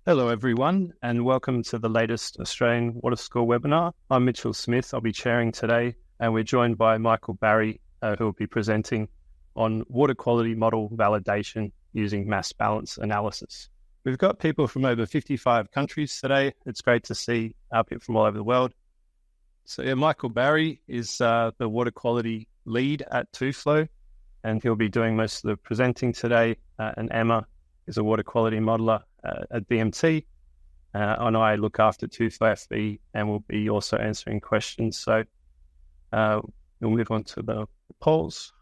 Hello everyone and welcome to the latest Australian Water School webinar. I'm Mitchell Smith, I'll be chairing today and we're joined by Michael Barry who will be presenting on water quality model validation using mass balance analysis. We've got people from over 55 countries today. It's great to see people from all over the world. So Michael Barry is the water quality lead at TUFLOW and he'll be doing most of the presenting today, and Emma is a water quality modeler at BMT, and I look after TUFLOW FB and will be also answering questions. So we'll move on to the polls.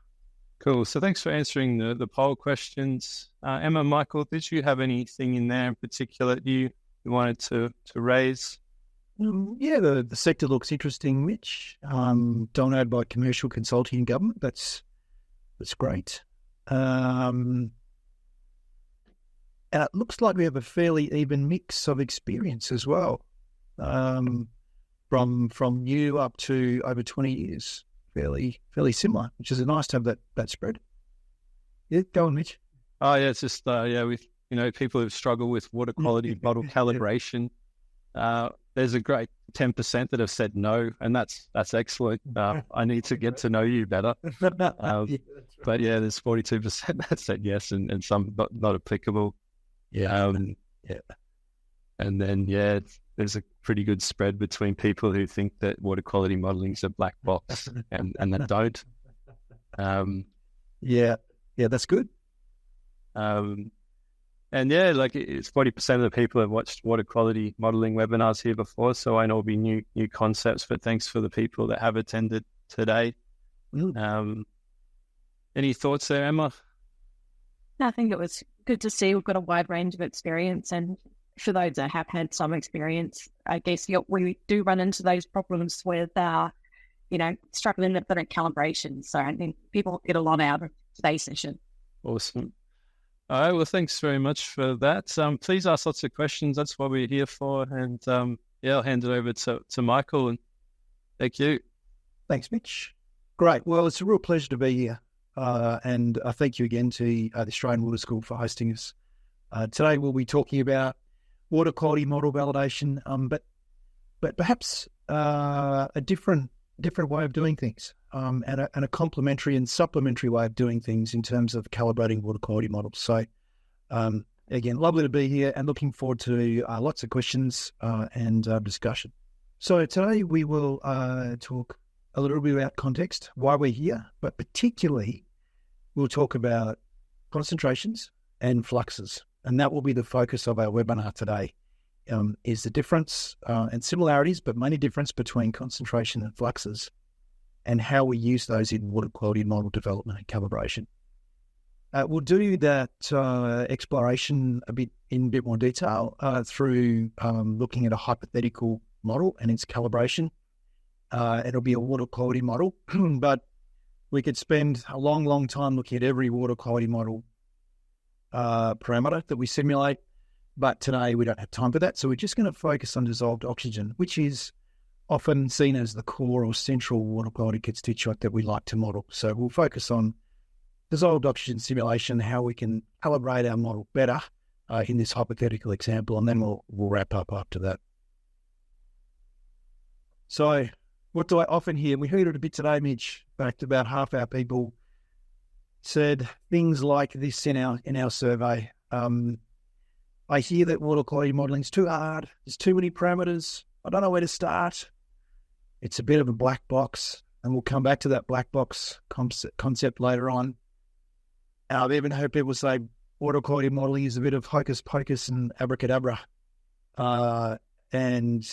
Cool. So thanks for answering the poll questions. Emma, Michael, did you have anything in there in particular that you wanted to raise? Yeah, the sector looks interesting, Mitch. Dominated by commercial, consulting and government. That's great. And it looks like we have a fairly even mix of experience as well, from new up to over 20 years, fairly similar, which is nice to have that spread. Yeah, go on, Mitch. Oh yeah, it's just with people who've struggled with water quality model calibration. There's a great 10% that have said no, and that's excellent. I need to get to know you better. But yeah, there's 42% that said yes, and some not applicable. Yeah. And then, there's a pretty good spread between people who think that water quality modelling is a black box and that don't. Yeah, that's good. And it's 40% of the people have watched water quality modelling webinars here before, so I know it'll be new concepts, but thanks for the people that have attended today. Any thoughts there, Emma? I think it was good to see we've got a wide range of experience, and for those that have had some experience, I guess we do run into those problems with struggling with different calibrations. So I think people get a lot out of today's session. Awesome. All right, well, thanks very much for that. Please ask lots of questions. That's what we're here for. And I'll hand it over to Michael. And thank you. Thanks, Mitch. Great. Well, it's a real pleasure to be here. And thank you again to the Australian Water School for hosting us. Today we'll be talking about water quality model validation, but perhaps a different way of doing things, and a complementary and supplementary way of doing things in terms of calibrating water quality models. So again, lovely to be here and looking forward to lots of questions and discussion. So today we will talk a little bit about context, why we're here, but particularly we'll talk about concentrations and fluxes. And that will be the focus of our webinar today, is the difference and similarities, but mainly difference between concentration and fluxes and how we use those in water quality model development and calibration. We'll do that exploration in a bit more detail through looking at a hypothetical model and its calibration. It'll be a water quality model, but we could spend a long time looking at every water quality model parameter that we simulate, but today we don't have time for that. So we're just going to focus on dissolved oxygen, which is often seen as the core or central water quality constituent that we like to model. So we'll focus on dissolved oxygen simulation, how we can calibrate our model better in this hypothetical example, and then we'll wrap up after that. So what do I often hear? We heard it a bit today, Mitch. In fact, about half our people said things like this in our survey. I hear that water quality modelling is too hard. There's too many parameters. I don't know where to start. It's a bit of a black box, and we'll come back to that black box concept later on. I've even heard people say water quality modelling is a bit of hocus pocus and abracadabra. And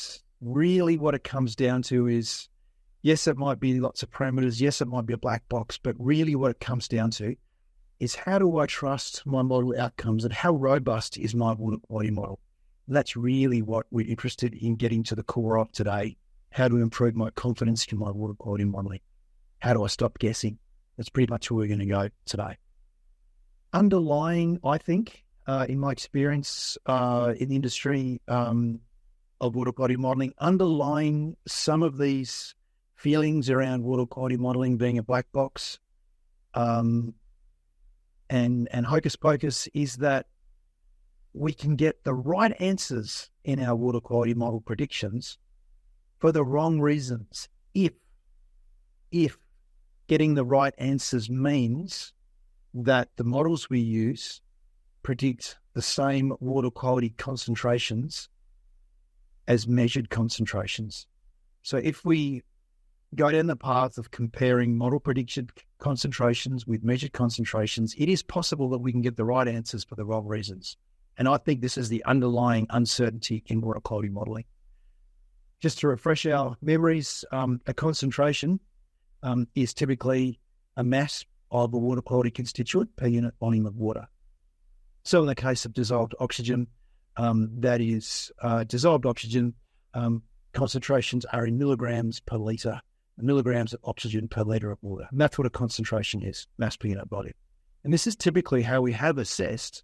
really what it comes down to is, yes, it might be lots of parameters. Yes, it might be a black box, but really what it comes down to is, how do I trust my model outcomes and how robust is my water quality model? And that's really what we're interested in getting to the core of today. How to improve my confidence in my water quality modelling? How do I stop guessing? That's pretty much where we're going to go today. Underlying, I think, in my experience in the industry of water quality modelling, underlying some of these feelings around water quality modelling being a black box and hocus pocus is that we can get the right answers in our water quality model predictions for the wrong reasons. If getting the right answers means that the models we use predict the same water quality concentrations as measured concentrations. So if we go down the path of comparing model prediction concentrations with measured concentrations, it is possible that we can get the right answers for the wrong reasons. And I think this is the underlying uncertainty in water quality modelling. Just to refresh our memories, a concentration is typically a mass of a water quality constituent per unit volume of water. So in the case of dissolved oxygen, that is dissolved oxygen, concentrations are in milligrams per litre, milligrams of oxygen per litre of water. And that's what a concentration is, mass per unit volume. And this is typically how we have assessed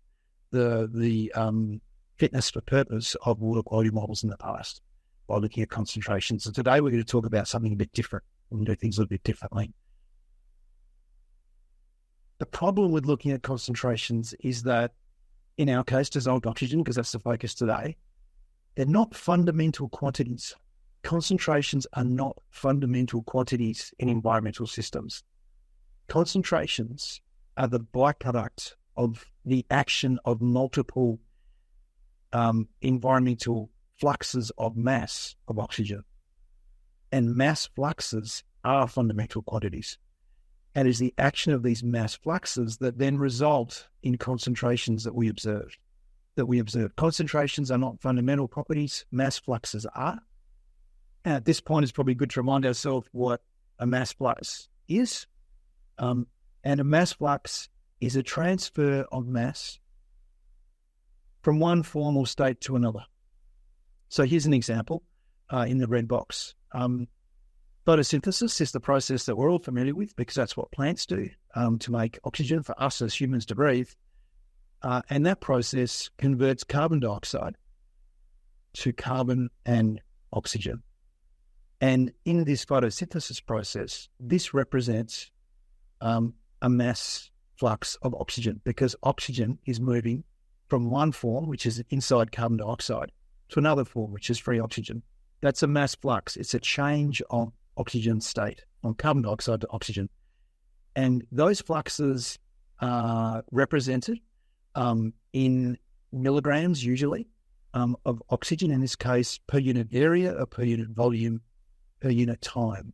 the fitness for purpose of water quality models in the past, by looking at concentrations. And today we're going to talk about something a bit different. We're going to do things a little bit differently. The problem with looking at concentrations is that, in our case, dissolved oxygen, because that's the focus today, they're not fundamental quantities. Concentrations are not fundamental quantities in environmental systems. Concentrations are the byproduct of the action of multiple environmental fluxes of mass of oxygen. And mass fluxes are fundamental quantities. And it's the action of these mass fluxes that then result in concentrations that we observe. Concentrations are not fundamental properties, mass fluxes are. And at this point, it's probably good to remind ourselves what a mass flux is. And a mass flux is a transfer of mass from one form or state to another. So here's an example in the red box. Photosynthesis is the process that we're all familiar with because that's what plants do to make oxygen for us as humans to breathe. And that process converts carbon dioxide to carbon and oxygen. And in this photosynthesis process, this represents a mass flux of oxygen because oxygen is moving from one form, which is inside carbon dioxide, to another form, which is free oxygen. That's a mass flux. It's a change of oxygen state, from carbon dioxide to oxygen. And those fluxes are represented in milligrams, usually, of oxygen, in this case, per unit area or per unit volume, per unit time.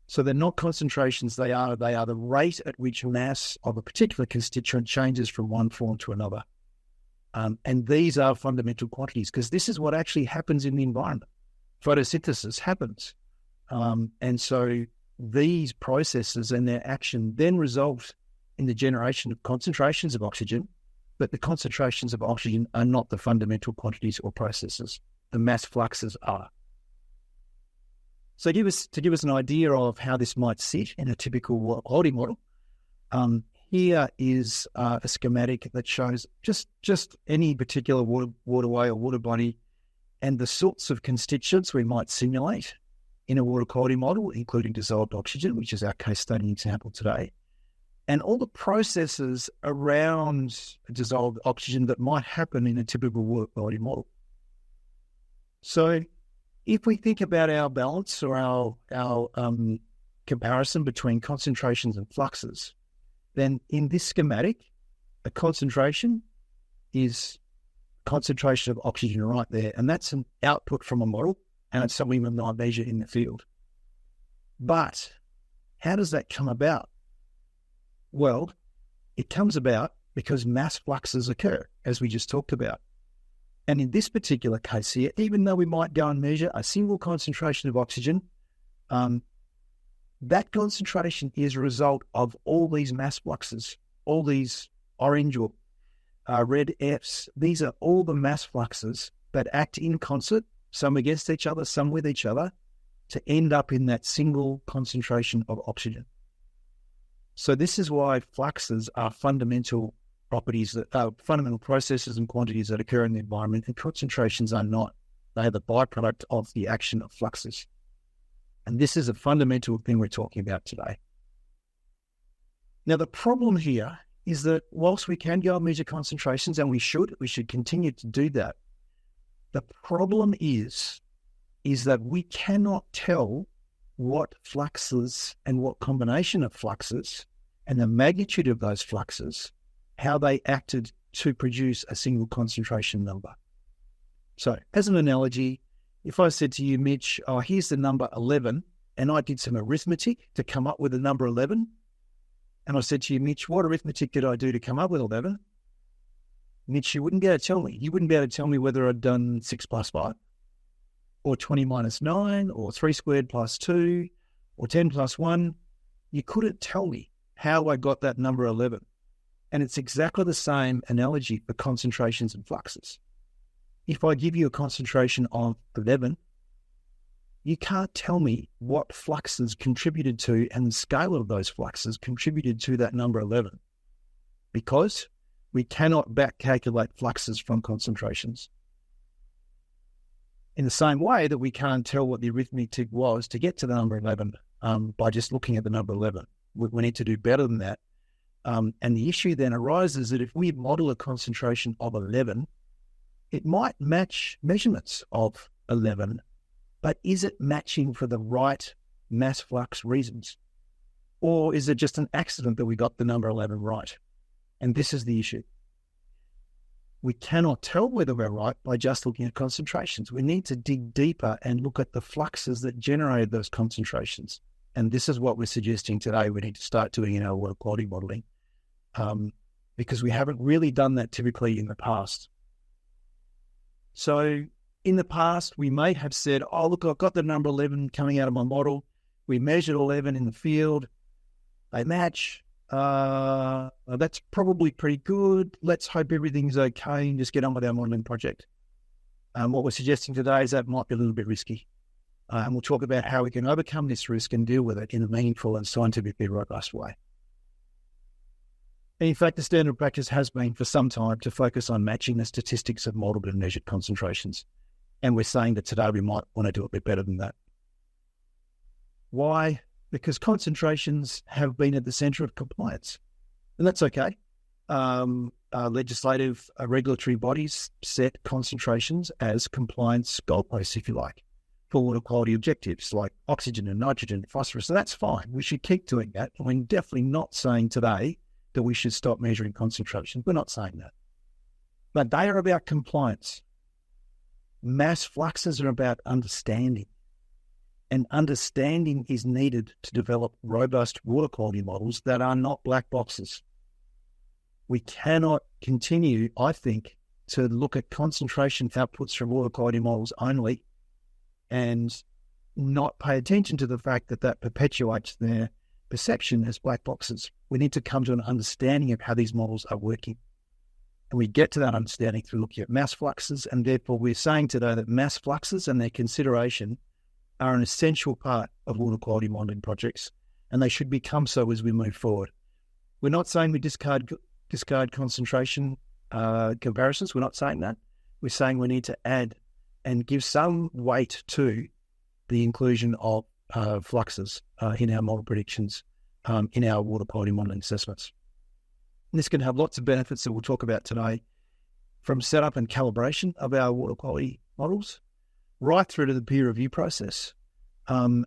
So they're not concentrations, they are the rate at which mass of a particular constituent changes from one form to another. And these are fundamental quantities because this is what actually happens in the environment. Photosynthesis happens. And so these processes and their action then result in the generation of concentrations of oxygen, but the concentrations of oxygen are not the fundamental quantities or processes. The mass fluxes are. So to give us an idea of how this might sit in a typical water quality model, here is a schematic that shows just any particular waterway or water body and the sorts of constituents we might simulate in a water quality model, including dissolved oxygen, which is our case study example today, and all the processes around dissolved oxygen that might happen in a typical water quality model. So if we think about our balance or our comparison between concentrations and fluxes, then in this schematic, a concentration is concentration of oxygen right there, and that's an output from a model, and it's something we might measure in the field. But how does that come about? Well, it comes about because mass fluxes occur, as we just talked about. And in this particular case here, even though we might go and measure a single concentration of oxygen, that concentration is a result of all these mass fluxes, all these orange or red Fs. These are all the mass fluxes that act in concert, some against each other, some with each other, to end up in that single concentration of oxygen. So this is why fluxes are fundamental properties, that are fundamental processes and quantities that occur in the environment, and concentrations are not. They are the byproduct of the action of fluxes. And this is a fundamental thing we're talking about today. Now, the problem here is that whilst we can go and measure concentrations, and we should continue to do that, the problem is that we cannot tell what fluxes and what combination of fluxes and the magnitude of those fluxes, how they acted to produce a single concentration number. So as an analogy, if I said to you, Mitch, oh, here's the number 11, and I did some arithmetic to come up with the number 11, and I said to you, Mitch, what arithmetic did I do to come up with 11? Mitch, you wouldn't be able to tell me. You wouldn't be able to tell me whether I'd done 6 plus 5, or 20 minus 9, or 3 squared plus 2, or 10 plus 1. You couldn't tell me how I got that number 11. And it's exactly the same analogy for concentrations and fluxes. If I give you a concentration of 11, you can't tell me what fluxes contributed to and the scale of those fluxes contributed to that number 11, because we cannot back calculate fluxes from concentrations. In the same way that we can't tell what the arithmetic was to get to the number 11 by just looking at the number 11. We need to do better than that. And the issue then arises that if we model a concentration of 11, it might match measurements of 11, but is it matching for the right mass flux reasons? Or is it just an accident that we got the number 11 right? And this is the issue. We cannot tell whether we're right by just looking at concentrations. We need to dig deeper and look at the fluxes that generated those concentrations. And this is what we're suggesting today we need to start doing in our water quality modelling, because we haven't really done that typically in the past. So in the past, we may have said, oh, look, I've got the number 11 coming out of my model. We measured 11 in the field. They match. That's probably pretty good. Let's hope everything's okay and just get on with our modelling project. What we're suggesting today is that might be a little bit risky. And we'll talk about how we can overcome this risk and deal with it in a meaningful and scientifically robust way. And in fact, the standard practice has been for some time to focus on matching the statistics of modelled and measured concentrations. And we're saying that today we might want to do a bit better than that. Why? Because concentrations have been at the centre of compliance. And that's okay. Legislative regulatory bodies set concentrations as compliance goalposts, if you like, for water quality objectives like oxygen and nitrogen, phosphorus. And that's fine. We should keep doing that. And we're definitely not saying today that we should stop measuring concentrations. We're not saying that. But they are about compliance. Mass fluxes are about understanding. And understanding is needed to develop robust water quality models that are not black boxes. We cannot continue, I think, to look at concentration outputs from water quality models only and not pay attention to the fact that that perpetuates their perception as black boxes. We need to come to an understanding of how these models are working. And we get to that understanding through looking at mass fluxes, and therefore we're saying today that mass fluxes and their consideration are an essential part of water quality modelling projects, and they should become so as we move forward. We're not saying we discard concentration comparisons. We're not saying that. We're saying we need to add and give some weight to the inclusion of fluxes in our model predictions, in our water quality modelling assessments. And this can have lots of benefits that we'll talk about today, from setup and calibration of our water quality models, right through to the peer review process and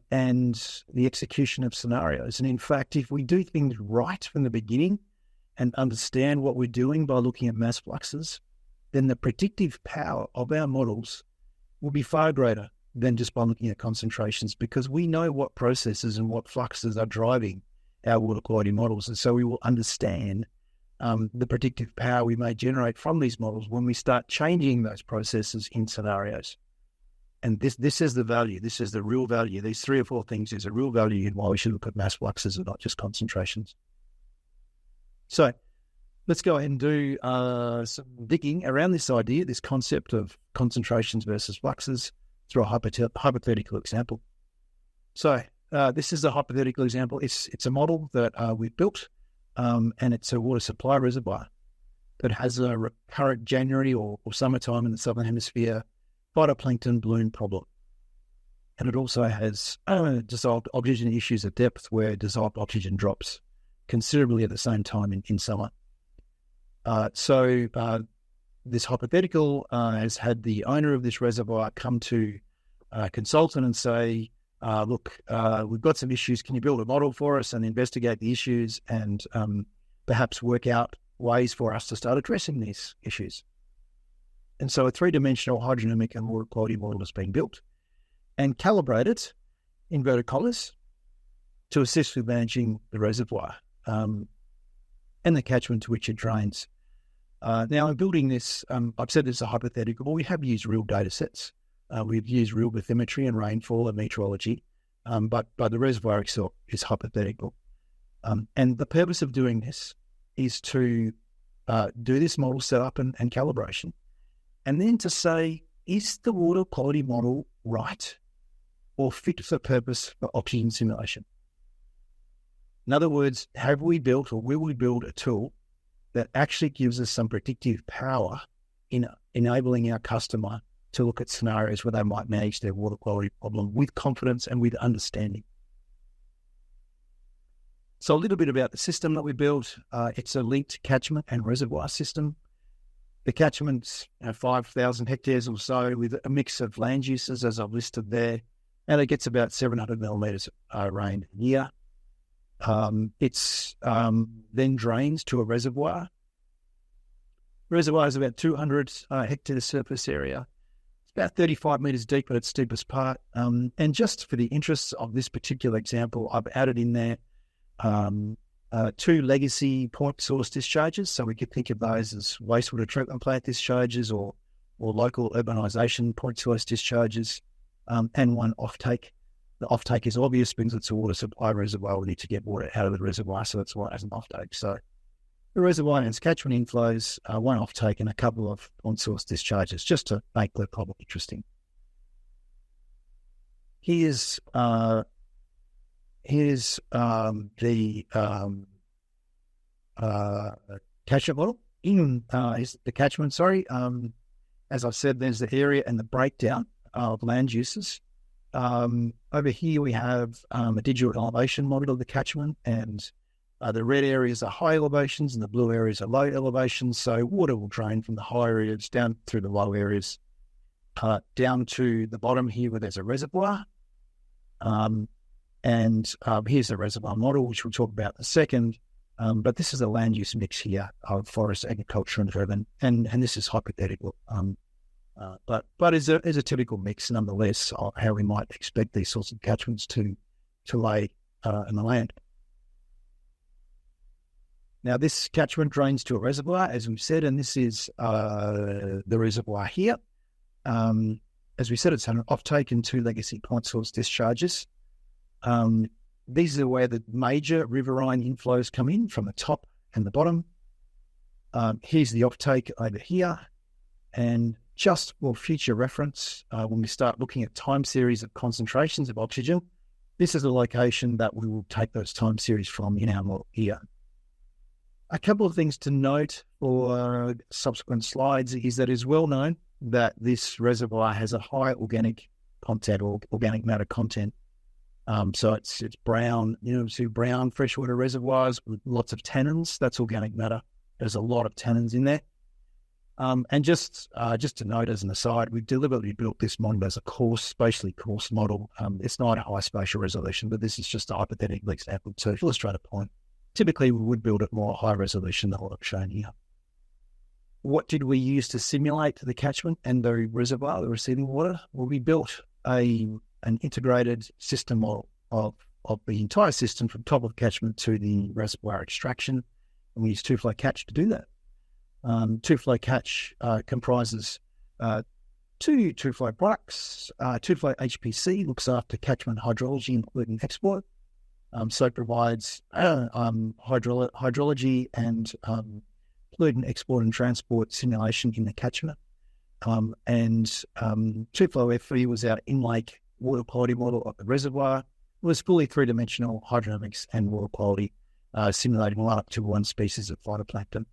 the execution of scenarios. And in fact, if we do things right from the beginning and understand what we're doing by looking at mass fluxes, then the predictive power of our models will be far greater than just by looking at concentrations, because we know what processes and what fluxes are driving our water quality models. And so we will understand the predictive power we may generate from these models when we start changing those processes in scenarios. And this is the value. This is the real value. These 3 or 4 things is a real value in why we should look at mass fluxes and not just concentrations. So let's go ahead and do some digging around this idea, this concept of concentrations versus fluxes through a hypothetical example. So this is a hypothetical example. It's a model that we've built, and it's a water supply reservoir that has a recurrent January or summertime in the Southern Hemisphere phytoplankton bloom problem. And it also has dissolved oxygen issues at depth where dissolved oxygen drops considerably at the same time in summer. This hypothetical has had the owner of this reservoir come to a consultant and say, look, we've got some issues. Can you build a model for us and investigate the issues and perhaps work out ways for us to start addressing these issues? And so a three-dimensional hydrodynamic and water quality model has been built and calibrated, inverted commas, to assist with managing the reservoir and the catchment to which it drains. Now, in building this, I've said this is a hypothetical, but we have used real data sets. We've used real bathymetry and rainfall and meteorology, but the reservoir itself is hypothetical. And the purpose of doing this is to do this model setup and calibration, and then to say, is the water quality model right or fit for purpose for oxygen simulation? In other words, have we built or will we build a tool that actually gives us some predictive power in enabling our customer to look at scenarios where they might manage their water quality problem with confidence and with understanding? So a little bit about the system that we built. It's a linked catchment and reservoir system. The catchment's 5,000 hectares or so with a mix of land uses, as I've listed there, and it gets about 700 millimetres rain a year. It's then drains to a reservoir. Reservoir is about 200 hectares surface area. It's about 35 metres deep at its deepest part. And just for the interests of this particular example, I've added in there 2 legacy point source discharges. So we could think of those as wastewater treatment plant discharges or local urbanisation point source discharges, and 1 offtake. The offtake is obvious because it's a water supply reservoir. We need to get water out of the reservoir, so that's why it has an offtake. So the reservoir has catchment inflows, 1 offtake, and a couple of on-source discharges, just to make the problem interesting. Here's the catchment model. Is the catchment, sorry. As I've said, there's the area and the breakdown of land uses. Over here we have a digital elevation model of the catchment, and the red areas are high elevations and the blue areas are low elevations. So water will drain from the high areas down through the low areas, down to the bottom here where there's a reservoir. Here's the reservoir model, which we'll talk about in a second. But this is a land use mix here of forest, agriculture, and urban, and this is hypothetical. But is a typical mix nonetheless of how we might expect these sorts of catchments to lay in the land. Now, this catchment drains to a reservoir, as we've said, and this is the reservoir here. As we said, it's an offtake and 2 legacy point source discharges. These are where the major riverine inflows come in from the top and the bottom. Here's the offtake over here, and just for future reference, when we start looking at time series of concentrations of oxygen, this is the location that we will take those time series from in our model here. A couple of things to note for subsequent slides is that it's well known that this reservoir has a high organic content or organic matter content. So it's brown, brown freshwater reservoirs with lots of tannins. That's organic matter. There's a lot of tannins in there. And just to note as an aside, we've deliberately built this model as a spatially coarse model. It's not a high spatial resolution, but this is just a hypothetical example to illustrate a point. Typically, we would build it more high resolution than what I've shown here. What did we use to simulate the catchment and the reservoir, the receiving water? Well, we built an integrated system model of the entire system from top of catchment to the reservoir extraction, and we use TUFLOW catch to do that. TUFLOW catch comprises 2 TUFLOW products. TUFLOW HPC looks after catchment hydrology, including export. So it provides hydrology and pollutant export and transport simulation in the catchment. And TUFLOW FE was our in-lake water quality model of the reservoir. It was fully 3-dimensional hydrodynamics and water quality, simulating one up to 1 species of phytoplankton.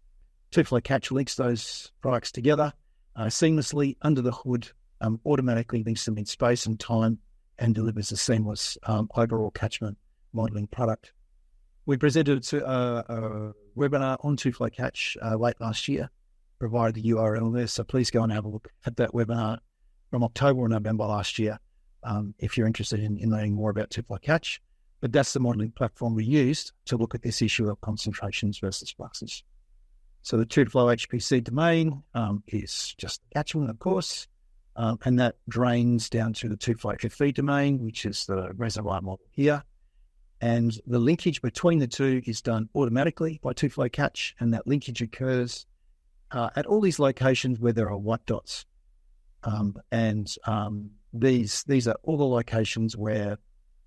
TUFLOW catch links those products together seamlessly under the hood, automatically links them in space and time, and delivers a seamless overall catchment modelling product. We presented a webinar on TUFLOW Catch late last year, provided the URL there, so please go and have a look at that webinar from October or November last year if you're interested in learning more about TUFLOW Catch. But that's the modelling platform we used to look at this issue of concentrations versus fluxes. So the TUFLOW HPC domain is just the catchment, of course, and that drains down to the TUFLOW FE domain, which is the reservoir model here. And the linkage between the two is done automatically by TUFLOW Catch, and that linkage occurs at all these locations where there are white dots. These are all the locations where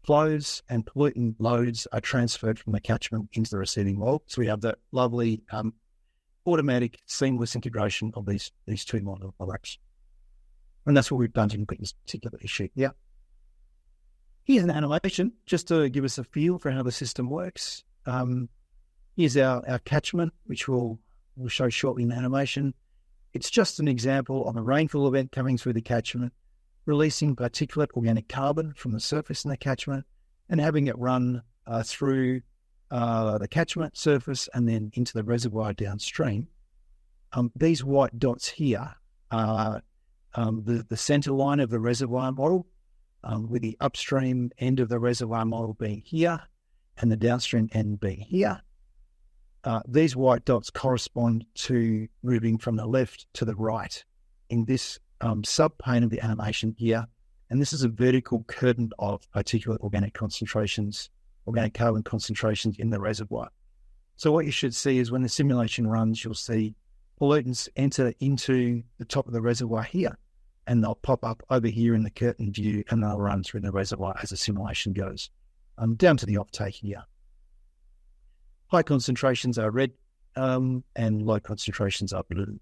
flows and pollutant loads are transferred from the catchment into the receiving well. So we have that lovely automatic seamless integration of these two model products. And that's what we've done to look at this particular issue. Yeah. Here's an animation just to give us a feel for how the system works. Here's our catchment, which we'll show shortly in the animation. It's just an example of a rainfall event coming through the catchment, releasing particulate organic carbon from the surface in the catchment and having it run through the catchment surface and then into the reservoir downstream. These white dots here are the center line of the reservoir model, with the upstream end of the reservoir model being here and the downstream end being here. These white dots correspond to moving from the left to the right in this sub-pane of the animation here. And this is a vertical curtain of particulate organic concentrations, organic carbon concentrations in the reservoir. So what you should see is when the simulation runs, you'll see pollutants enter into the top of the reservoir here, and they'll pop up over here in the curtain view, and they'll run through the reservoir as the simulation goes, down to the offtake here. High concentrations are red, and low concentrations are blue.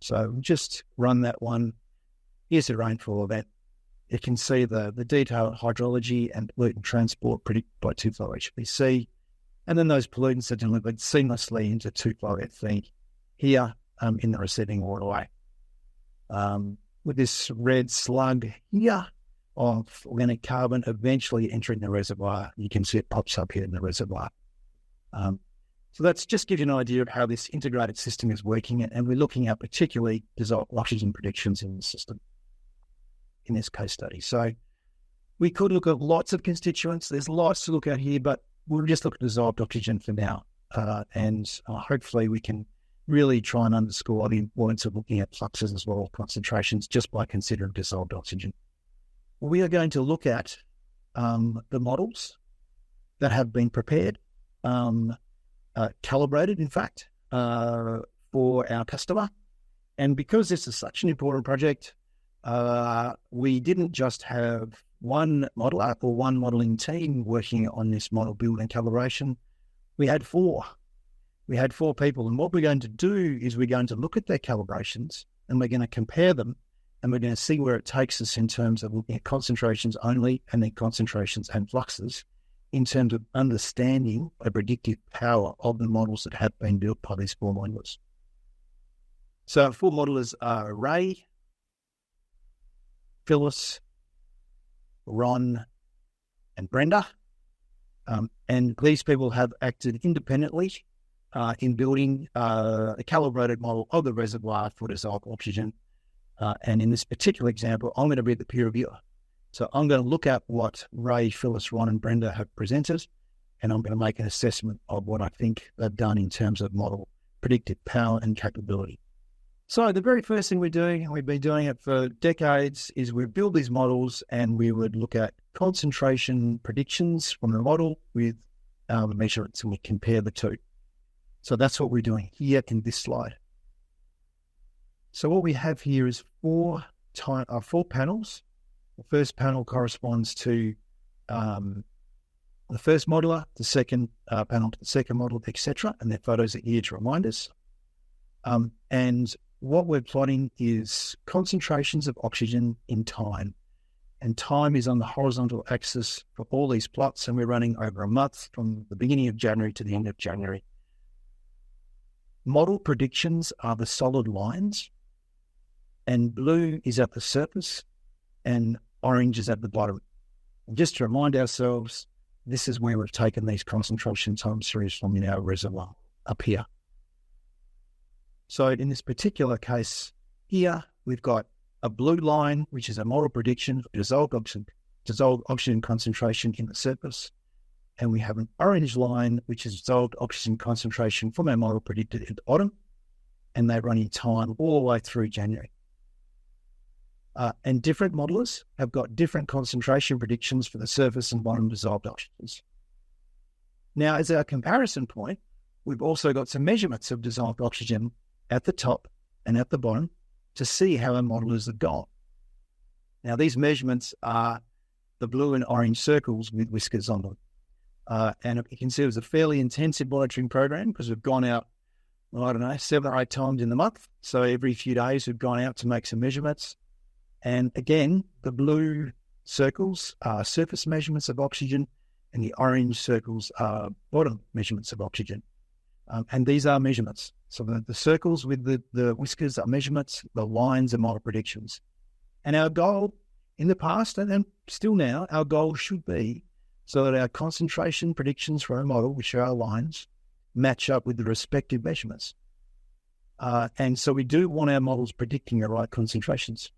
So just run that one. Here's the rainfall event. You can see the detailed hydrology and pollutant transport predicted by TUFLOW HPC, and then those pollutants are delivered seamlessly into TUFLOW FE here in the receiving waterway. With this red slug here of organic carbon eventually entering the reservoir, you can see it pops up here in the reservoir. So that's just give you an idea of how this integrated system is working, and we're looking at particularly dissolved oxygen predictions in the system in this case study. So we could look at lots of constituents. There's lots to look at here, but we'll just look at dissolved oxygen for now. And hopefully we can really try and underscore the importance of looking at fluxes as well, concentrations, just by considering dissolved oxygen. We are going to look at the models that have been prepared, calibrated, in fact, for our customer. And because this is such an important project, we didn't just have one modeler or one modelling team working on this model build and calibration. We had four. We had four people. And what we're going to do is we're going to look at their calibrations and we're going to compare them, and we're going to see where it takes us in terms of looking at concentrations only and then concentrations and fluxes in terms of understanding the predictive power of the models that have been built by these four modelers. So our four modelers are Ray, Phyllis, Ron, and Brenda. And these people have acted independently in building a calibrated model of the reservoir for dissolved oxygen. And in this particular example, I'm going to be the peer reviewer. So I'm going to look at what Ray, Phyllis, Ron, and Brenda have presented, and I'm going to make an assessment of what I think they've done in terms of model predictive power and capability. So the very first thing we're doing, and we've been doing it for decades, is we build these models and we would look at concentration predictions from the model with measurements, and we compare the two. So that's what we're doing here in this slide. So what we have here is four panels. The first panel corresponds to the first modeler, the second panel to the second model, etc. And their photos are here to remind us. And what we're plotting is concentrations of oxygen in time. And time is on the horizontal axis for all these plots, and we're running over a month from the beginning of January to the end of January. Model predictions are the solid lines, and blue is at the surface, and orange is at the bottom. And just to remind ourselves, this is where we've taken these concentration time series from our reservoir up here. So in this particular case here, we've got a blue line, which is a model prediction of dissolved oxygen concentration in the surface. And we have an orange line, which is dissolved oxygen concentration from our model predicted at the bottom. And they run in time all the way through January. And different modelers have got different concentration predictions for the surface and bottom dissolved oxygens. Now, as our comparison point, we've also got some measurements of dissolved oxygen at the top and at the bottom to see how our modelers have gone. Now, these measurements are the blue and orange circles with whiskers on them. And you can see it was a fairly intensive monitoring program because we've gone out, well, I don't know, 7 or 8 times in the month. So every few days we've gone out to make some measurements. And again, the blue circles are surface measurements of oxygen and the orange circles are bottom measurements of oxygen. And these are measurements. So the circles with the whiskers are measurements, the lines are model predictions. And our goal in the past and still now, our goal should be so that our concentration predictions for our model, which are our lines, match up with the respective measurements. And so we do want our models predicting the right concentrations.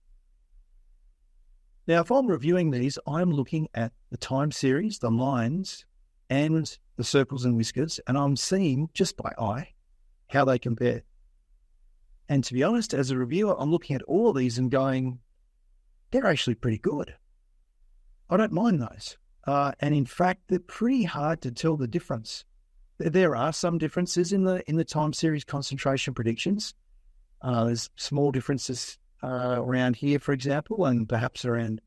Now, if I'm reviewing these, I'm looking at the time series, the lines, and the circles and whiskers, and I'm seeing just by eye how they compare. And to be honest, as a reviewer, I'm looking at all of these and going, they're actually pretty good. I don't mind those. And in fact, they're pretty hard to tell the difference. There are some differences in the time series concentration predictions. There's small differences around here, for example, and perhaps around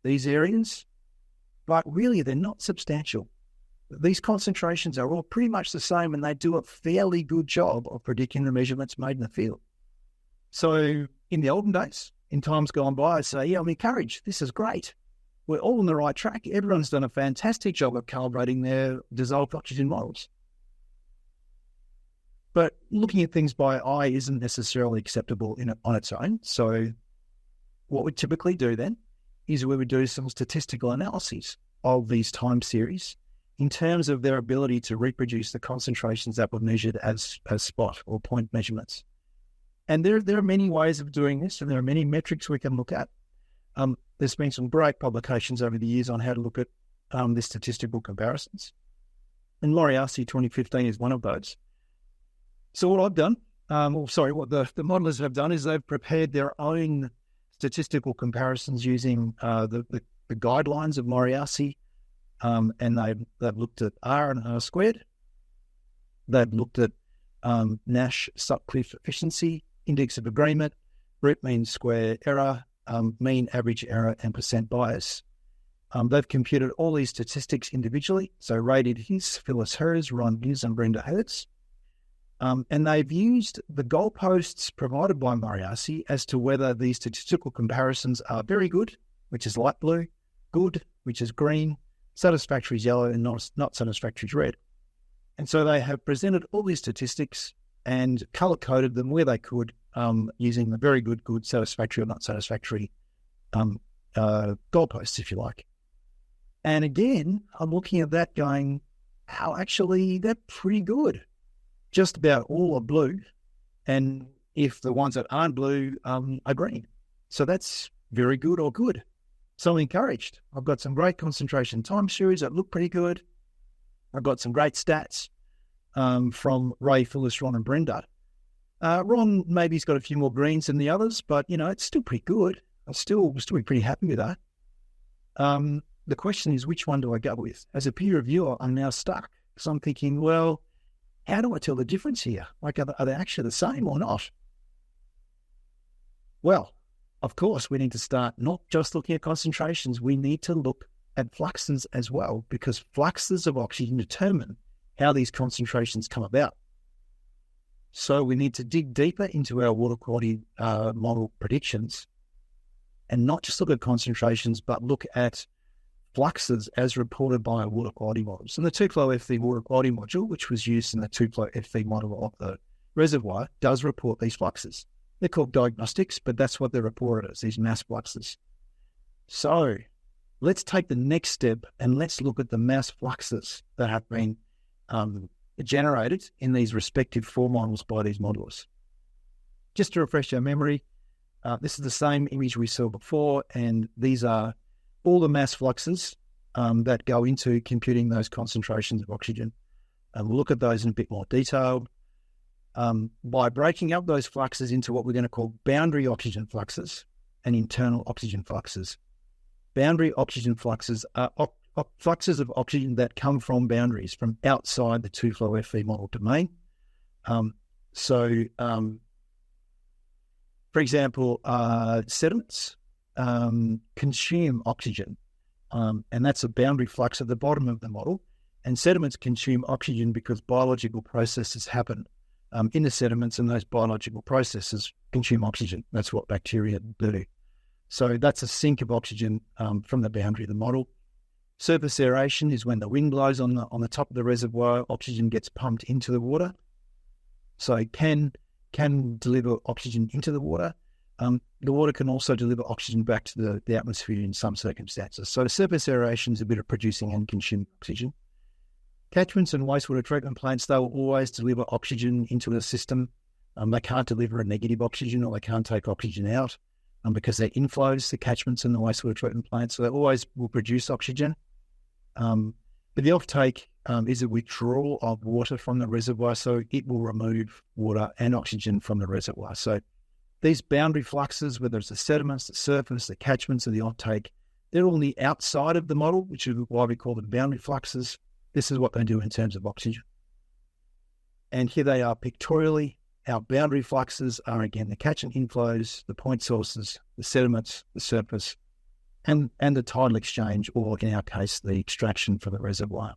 these areas, but really they're not substantial. These concentrations are all pretty much the same and they do a fairly good job of predicting the measurements made in the field. So in the olden days, in times gone by, I'd say, yeah, I'm encouraged. This is great. We're all on the right track. Everyone's done a fantastic job of calibrating their dissolved oxygen models. But looking at things by eye isn't necessarily acceptable on its own. So what we typically do then is we would do some statistical analyses of these time series in terms of their ability to reproduce the concentrations that were measured as spot or point measurements. And there are many ways of doing this, and there are many metrics we can look at. There's been some great publications over the years on how to look at the statistical comparisons. And Moriarty 2015 is one of those. So what I've done, what the modelers have done is they've prepared their own statistical comparisons using the guidelines of Moriarty, and they've looked at R and R squared. They've looked at Nash Sutcliffe efficiency, index of agreement, root mean square error, mean average error, and percent bias. They've computed all these statistics individually, so rated his, Phyllis hers, Ron his, and Brenda hers. And they've used the goalposts provided by Moriarty as to whether these statistical comparisons are very good, which is light blue, good, which is green, satisfactory is yellow, and not satisfactory is red. And so they have presented all these statistics and color-coded them where they could using the very good, good, satisfactory, or not satisfactory goalposts, if you like. And again, I'm looking at that going, how actually they're pretty good. Just about all are blue, and if the ones that aren't blue are green. So that's very good or good. So I'm encouraged. I've got some great concentration time series that look pretty good. I've got some great stats from Ray, Phyllis, Ron, and Brenda. Ron maybe's got a few more greens than the others, but it's still pretty good. I'll still be pretty happy with that. The question is, which one do I go with? As a peer reviewer, I'm now stuck. So I'm thinking, well, how do I tell the difference here? Like, are they actually the same or not? Well, of course, we need to start not just looking at concentrations. We need to look at fluxes as well, because fluxes of oxygen determine how these concentrations come about. So we need to dig deeper into our water quality model predictions and not just look at concentrations, but look at fluxes as reported by our water quality models. And the TUFLOW FV water quality module, which was used in the TUFLOW FV model of the reservoir, does report these fluxes. They're called diagnostics, but that's what they're reported as, these mass fluxes. So let's take the next step and let's look at the mass fluxes that have been generated in these respective four models by these modelers. Just to refresh our memory, this is the same image we saw before, and these are all the mass fluxes that go into computing those concentrations of oxygen. And we'll look at those in a bit more detail. By breaking up those fluxes into what we're going to call boundary oxygen fluxes and internal oxygen fluxes. Boundary oxygen fluxes are fluxes of oxygen that come from boundaries, from outside the TUFLOW FE model domain. For example, sediments consume oxygen, and that's a boundary flux at the bottom of the model. And sediments consume oxygen because biological processes happen in the sediments, and those biological processes consume oxygen. That's what bacteria do. So that's a sink of oxygen from the boundary of the model. Surface aeration is when the wind blows on the top of the reservoir, oxygen gets pumped into the water. So it can deliver oxygen into the water. The water can also deliver oxygen back to the atmosphere in some circumstances. So surface aeration is a bit of producing and consuming oxygen. Catchments and wastewater treatment plants, they will always deliver oxygen into the system. They can't deliver a negative oxygen, or they can't take oxygen out because they're inflows, the catchments and the wastewater treatment plants. So they always will produce oxygen. But the offtake is a withdrawal of water from the reservoir, so it will remove water and oxygen from the reservoir. So these boundary fluxes, whether it's the sediments, the surface, the catchments, or the offtake, they're all on the outside of the model, which is why we call them boundary fluxes. This is what they do in terms of oxygen. And here they are pictorially. Our boundary fluxes are, again, the catchment inflows, the point sources, the sediments, the surface, and the tidal exchange, or in our case, the extraction from the reservoir.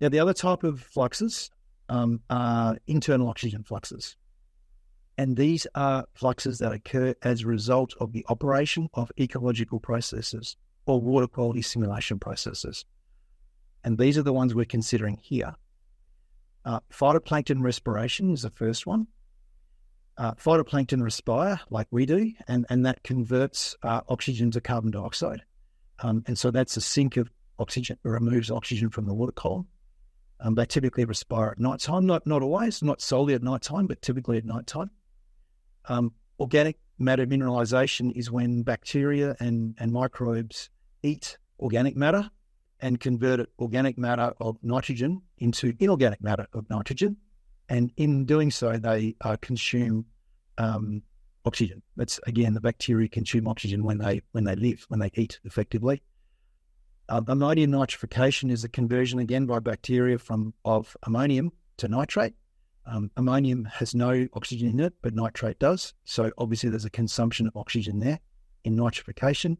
Now, the other type of fluxes are internal oxygen fluxes. And these are fluxes that occur as a result of the operation of ecological processes or water quality simulation processes. And these are the ones we're considering here. Phytoplankton respiration is the first one. Phytoplankton respire like we do, and that converts oxygen to carbon dioxide. And so that's a sink of oxygen, it removes oxygen from the water column. They typically respire at night time, not always, not solely at night time, but typically at night time. Organic matter mineralization is when bacteria and microbes eat organic matter and convert organic matter of nitrogen into inorganic matter of nitrogen. And in doing so, they consume oxygen. That's, again, the bacteria consume oxygen when they live, when they eat effectively. Ammonium nitrification is a conversion, again, by bacteria of ammonium to nitrate. Ammonium has no oxygen in it, but nitrate does. So obviously there's a consumption of oxygen there in nitrification.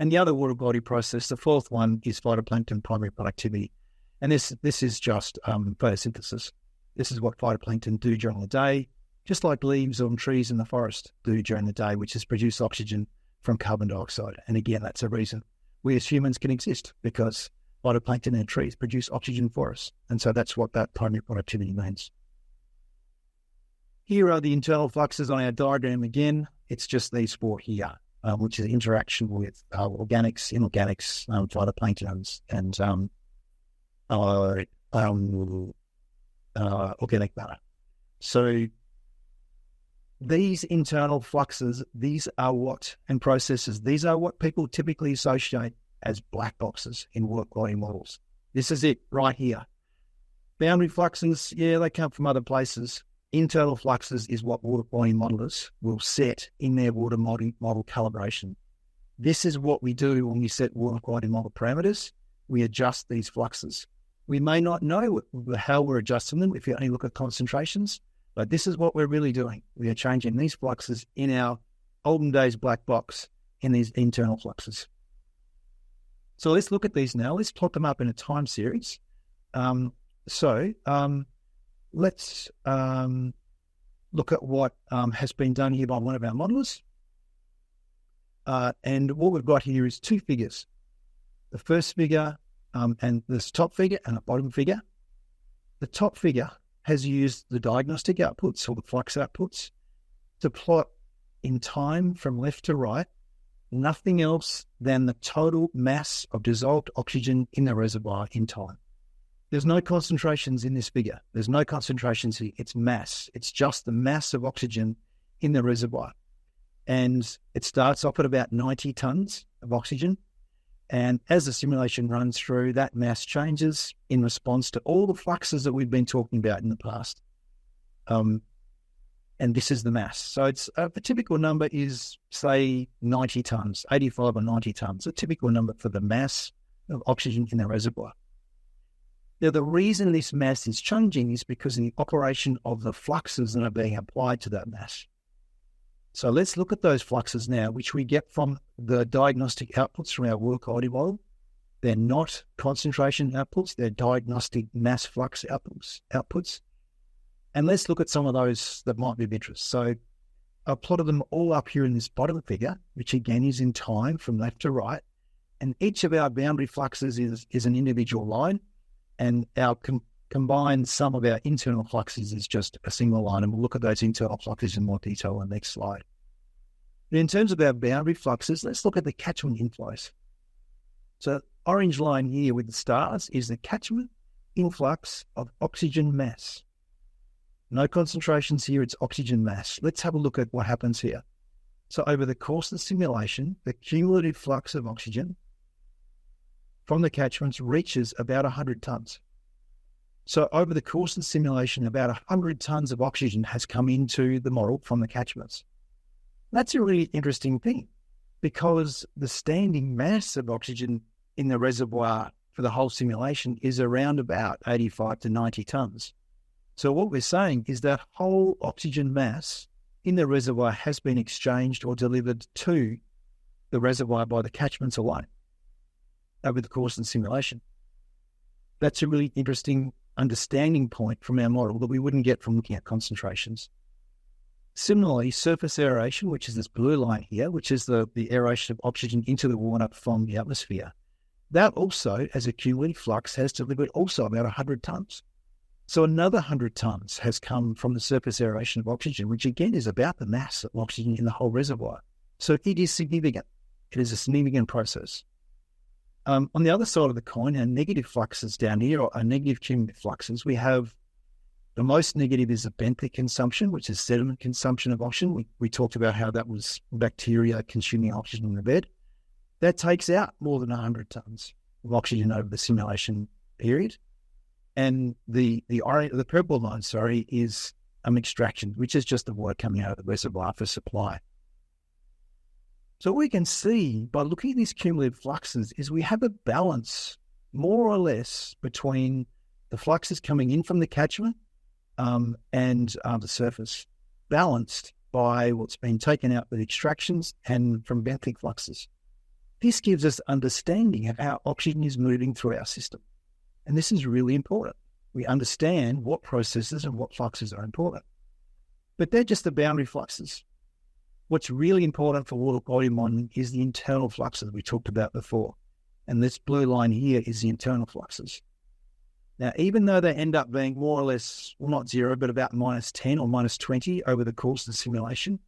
And the other water quality process, the fourth one, is phytoplankton primary productivity. And this is just photosynthesis. This is what phytoplankton do during the day, just like leaves on trees in the forest do during the day, which is produce oxygen from carbon dioxide. And again, that's a reason we as humans can exist, because phytoplankton and trees produce oxygen for us. And so that's what that primary productivity means. Here are the internal fluxes on our diagram again. It's just these four here, which is interaction with organics, inorganics, phytoplanktons, and organic matter. So these internal fluxes, these are what people typically associate as black boxes in water quality models. This is it right here. Boundary fluxes, yeah, they come from other places. Internal fluxes is what water quality modelers will set in their water model calibration. This is what we do when we set water quality model parameters. We adjust these fluxes. We may not know how we're adjusting them if you only look at concentrations, but this is what we're really doing. We are changing these fluxes in our olden days black box in these internal fluxes. So let's look at these now. Let's plot them up in a time series. Let's look at what has been done here by one of our modelers. And what we've got here is two figures. The first figure and this top figure and a bottom figure. The top figure has used the diagnostic outputs or the flux outputs to plot in time from left to right nothing else than the total mass of dissolved oxygen in the reservoir in time. There's no concentrations in this figure. There's no concentrations here. It's mass. It's just the mass of oxygen in the reservoir. And it starts off at about 90 tons of oxygen. And as the simulation runs through, that mass changes in response to all the fluxes that we've been talking about in the past. And this is the mass. So it's a typical number is, say, 90 tons, 85 or 90 tons, a typical number for the mass of oxygen in the reservoir. Now, the reason this mass is changing is because of the operation of the fluxes that are being applied to that mass. So let's look at those fluxes now, which we get from the diagnostic outputs from our water quality model. They're not concentration outputs, they're diagnostic mass flux outputs. And let's look at some of those that might be of interest. So I've plotted them all up here in this bottom figure, which again is in time from left to right. And each of our boundary fluxes is an individual line. And our combined sum of our internal fluxes is just a single line. And we'll look at those internal fluxes in more detail on the next slide. But in terms of our boundary fluxes, let's look at the catchment inflows. So orange line here with the stars is the catchment influx of oxygen mass. No concentrations here, it's oxygen mass. Let's have a look at what happens here. So over the course of the simulation, the cumulative flux of oxygen from the catchments reaches about 100 tons. So over the course of the simulation, about 100 tons of oxygen has come into the model from the catchments. That's a really interesting thing because the standing mass of oxygen in the reservoir for the whole simulation is around about 85 to 90 tons. So what we're saying is that whole oxygen mass in the reservoir has been exchanged or delivered to the reservoir by the catchments alone over the course of the simulation. That's a really interesting understanding point from our model that we wouldn't get from looking at concentrations. Similarly, surface aeration, which is this blue line here, which is the aeration of oxygen into the water from the atmosphere, that also, as a cumulative flux, has delivered also about 100 tons. So another 100 tons has come from the surface aeration of oxygen, which again is about the mass of oxygen in the whole reservoir. So it is significant. It is a significant process. On the other side of the coin, our negative fluxes down here, or our negative cumulative fluxes, we have the most negative is the benthic consumption, which is sediment consumption of oxygen. We talked about how that was bacteria consuming oxygen in the bed. That takes out more than 100 tons of oxygen over the simulation period. And the purple line, is extraction, which is just the water coming out of the reservoir for supply. So what we can see by looking at these cumulative fluxes is we have a balance, more or less, between the fluxes coming in from the catchment and the surface, balanced by what's been taken out with extractions and from benthic fluxes. This gives us understanding of how oxygen is moving through our system. And this is really important. We understand what processes and what fluxes are important. But they're just the boundary fluxes. What's really important for water quality modelling is the internal fluxes we talked about before. And this blue line here is the internal fluxes. Now, even though they end up being more or less, well, not zero, but about minus 10 or minus 20 over the course of the simulation,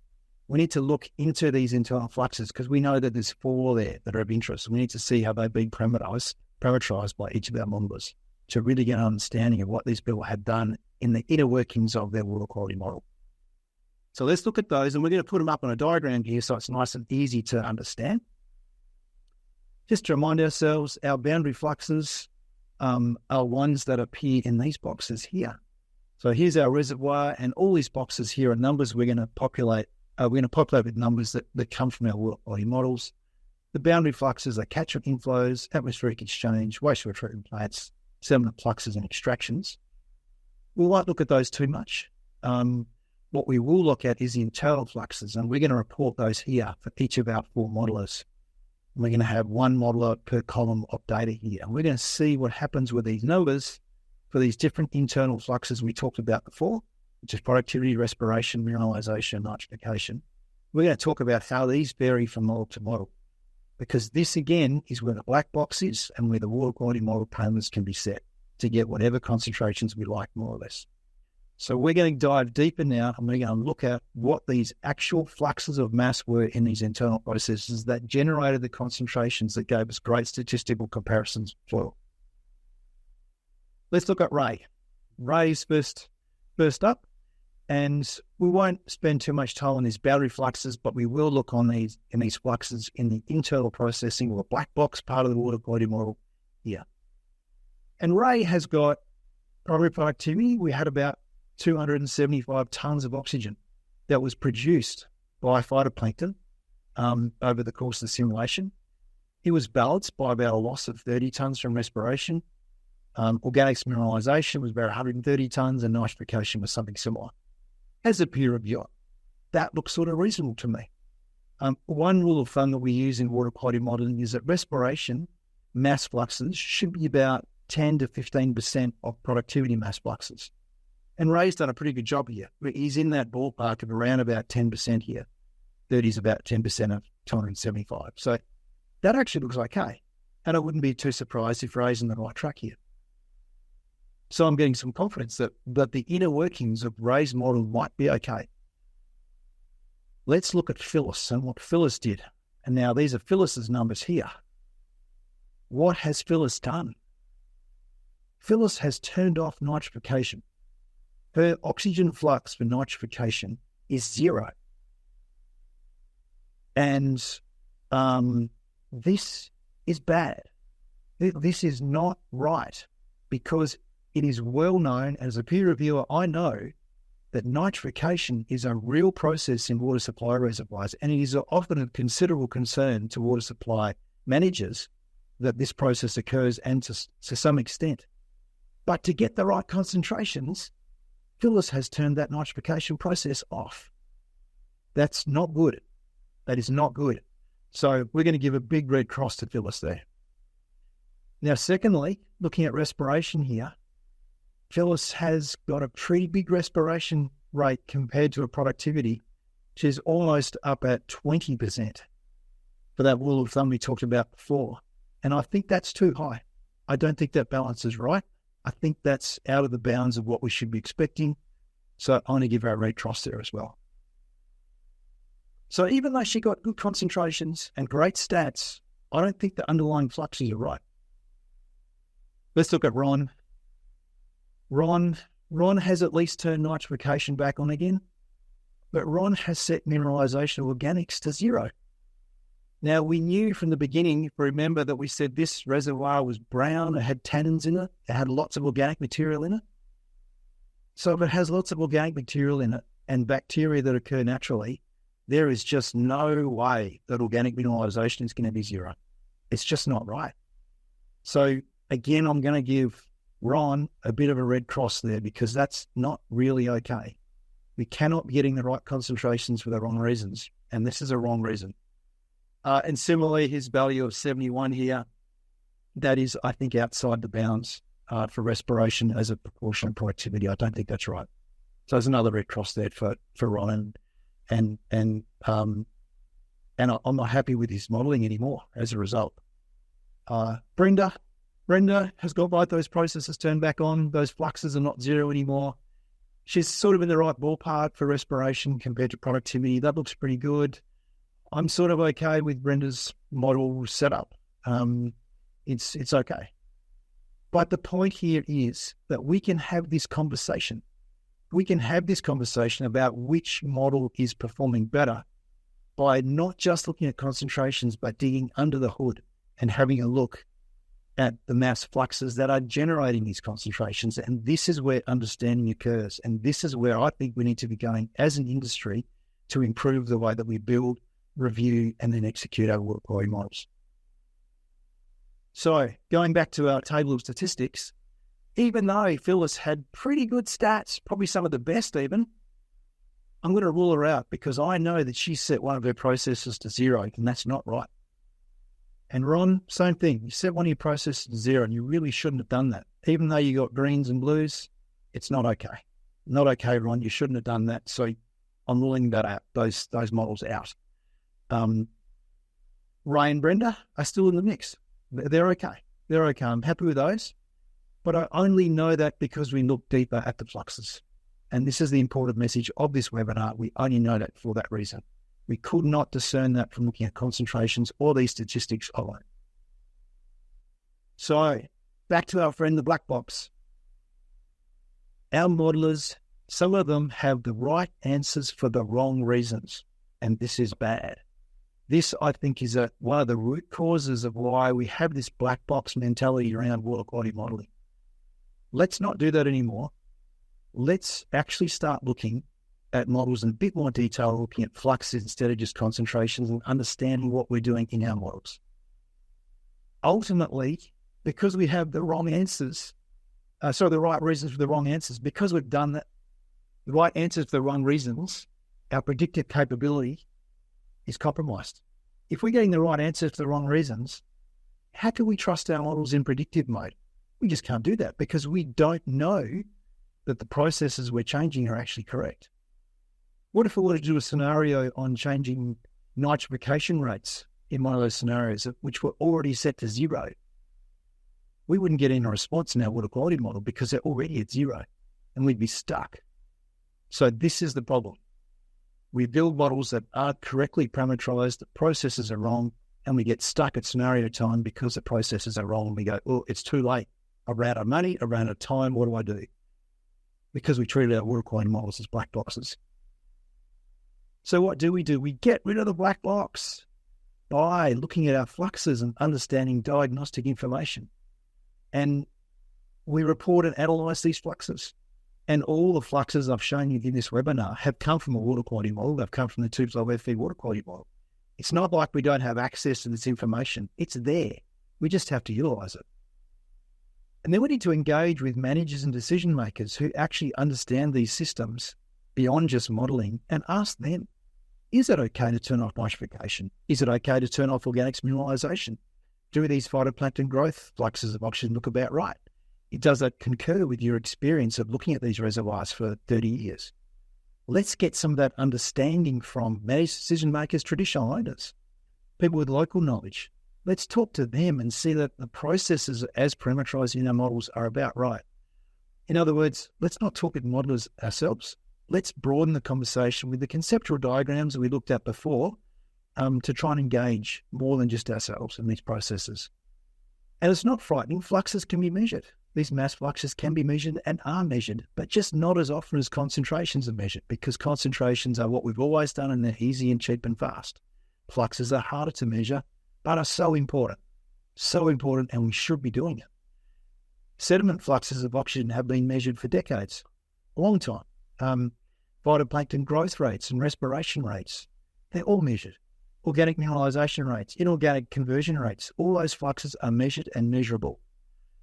we need to look into these internal fluxes because we know that there's 4 there that are of interest. We need to see how they've been parameterized by each of our modelers to really get an understanding of what these people have done in the inner workings of their water quality model. So let's look at those, and we're going to put them up on a diagram here so it's nice and easy to understand. Just to remind ourselves, our boundary fluxes are ones that appear in these boxes here. So here's our reservoir, and all these boxes here are numbers we're going to populate. We're going to populate with numbers that come from our water quality models. The boundary fluxes are catchment inflows, atmospheric exchange, wastewater treatment plants, sediment fluxes, and extractions. We won't look at those too much. What we will look at is the internal fluxes, and we're going to report those here for each of our 4 modelers. And we're going to have 1 modeler per column of data here. And we're going to see what happens with these numbers for these different internal fluxes we talked about before, which is productivity, respiration, mineralization, nitrification. We're going to talk about how these vary from model to model, because this, again, is where the black box is and where the water quality model parameters can be set to get whatever concentrations we like, more or less. So we're going to dive deeper now, and we're going to look at what these actual fluxes of mass were in these internal processes that generated the concentrations that gave us great statistical comparisons for. Let's look at Ray. Ray's first up, and we won't spend too much time on these boundary fluxes, but we will look on these fluxes in the internal processing, or the black box part of the water quality model here. And Ray has got primary productivity. We had about 275 tons of oxygen that was produced by phytoplankton over the course of the simulation. It was balanced by about a loss of 30 tons from respiration. Organics mineralization was about 130 tons, and nitrification was something similar. As a peer reviewer, that looks sort of reasonable to me. One rule of thumb that we use in water quality modeling is that respiration mass fluxes should be about 10 to 15% of productivity mass fluxes. And Ray's done a pretty good job here. He's in that ballpark of around about 10% here. 30 is about 10% of 275. So that actually looks okay. And I wouldn't be too surprised if Ray's on the right track here. So I'm getting some confidence that the inner workings of Ray's model might be okay. Let's look at Phyllis and what Phyllis did. And now these are Phyllis's numbers here. What has Phyllis done? Phyllis has turned off nitrification. Her oxygen flux for nitrification is 0. And this is bad. This is not right, because it is well known, as a peer reviewer, I know that nitrification is a real process in water supply reservoirs, and it is often a considerable concern to water supply managers that this process occurs, and to some extent. But to get the right concentrations, Phyllis has turned that nitrification process off. That's not good. That is not good. So we're going to give a big red cross to Phyllis there. Now, secondly, looking at respiration here, Phyllis has got a pretty big respiration rate compared to her productivity. She's almost up at 20% for that rule of thumb we talked about before. And I think that's too high. I don't think that balance is right. I think that's out of the bounds of what we should be expecting. So I'm going to give her a red cross there as well. So even though she got good concentrations and great stats, I don't think the underlying fluxes are right. Let's look at Ron. Ron has at least turned nitrification back on again, but Ron has set mineralization of organics to 0. Now, we knew from the beginning, if you remember, that we said this reservoir was brown, it had tannins in it, it had lots of organic material in it. So if it has lots of organic material in it and bacteria that occur naturally, there is just no way that organic mineralization is going to be 0. It's just not right. So again, I'm going to give Ron a bit of a red cross there, because that's not really okay. We cannot be getting the right concentrations for the wrong reasons, and this is a wrong reason. And similarly, his value of 71 here, that is, I think, outside the bounds for respiration as a proportion of productivity. I don't think that's right. So there's another red cross there for Ron, and I'm not happy with his modelling anymore as a result. Brenda has got both those processes turned back on. Those fluxes are not 0 anymore. She's sort of in the right ballpark for respiration compared to productivity. That looks pretty good. I'm sort of okay with Brenda's model setup. It's okay. But the point here is that we can have this conversation. We can have this conversation about which model is performing better by not just looking at concentrations, but digging under the hood and having a look at the mass fluxes that are generating these concentrations. And this is where understanding occurs. And this is where I think we need to be going as an industry to improve the way that we build, review, and then execute our water quality models. So going back to our table of statistics, even though Phyllis had pretty good stats, probably some of the best even, I'm going to rule her out because I know that she set one of her processes to 0, and that's not right. And Ron, same thing. You set one of your processes to 0, and you really shouldn't have done that. Even though you got greens and blues, it's not okay. Not okay, Ron. You shouldn't have done that. So I'm ruling that out, those models out. Ray and Brenda are still in the mix. They're okay. They're okay. I'm happy with those. But I only know that because we look deeper at the fluxes. And this is the important message of this webinar. We only know that for that reason. We could not discern that from looking at concentrations or these statistics alone. So back to our friend, the black box. Our modelers, some of them have the right answers for the wrong reasons, and this is bad. This, I think, is one of the root causes of why we have this black box mentality around water quality modelling. Let's not do that anymore. Let's actually start looking at models in a bit more detail, looking at fluxes instead of just concentrations, and understanding what we're doing in our models. Ultimately, because we have the wrong answers, the right reasons for the wrong answers, because we've done that, the right answers for the wrong reasons, our predictive capability is compromised. If we're getting the right answers for the wrong reasons, how can we trust our models in predictive mode? We just can't do that because we don't know that the processes we're changing are actually correct. What if we were to do a scenario on changing nitrification rates in one of those scenarios, which were already set to 0? We wouldn't get any response in our water quality model because they're already at 0 and we'd be stuck. So this is the problem. We build models that aren't correctly parameterized, the processes are wrong, and we get stuck at scenario time because the processes are wrong. And we go, oh, it's too late. I ran out of money, I ran out of time, what do I do? Because we treated our water quality models as black boxes. So what do? We get rid of the black box by looking at our fluxes and understanding diagnostic information. And we report and analyze these fluxes. And all the fluxes I've shown you in this webinar have come from a water quality model. They've come from the TUFLOW FE water quality model. It's not like we don't have access to this information. It's there. We just have to utilize it. And then we need to engage with managers and decision makers who actually understand these systems beyond just modeling and ask them, is it okay to turn off nitrification? Is it okay to turn off organics mineralization? Do these phytoplankton growth fluxes of oxygen look about right? Does that concur with your experience of looking at these reservoirs for 30 years? Let's get some of that understanding from managed decision makers, traditional owners, people with local knowledge. Let's talk to them and see that the processes as parameterized in our models are about right. In other words, let's not talk at modelers ourselves. Let's broaden the conversation with the conceptual diagrams that we looked at before to try and engage more than just ourselves in these processes. And it's not frightening. Fluxes can be measured. These mass fluxes can be measured and are measured, but just not as often as concentrations are measured, because concentrations are what we've always done and they're easy and cheap and fast. Fluxes are harder to measure, but are so important, and we should be doing it. Sediment fluxes of oxygen have been measured for decades, a long time. Phytoplankton growth rates and respiration rates, they're all measured. Organic mineralization rates, inorganic conversion rates, all those fluxes are measured and measurable.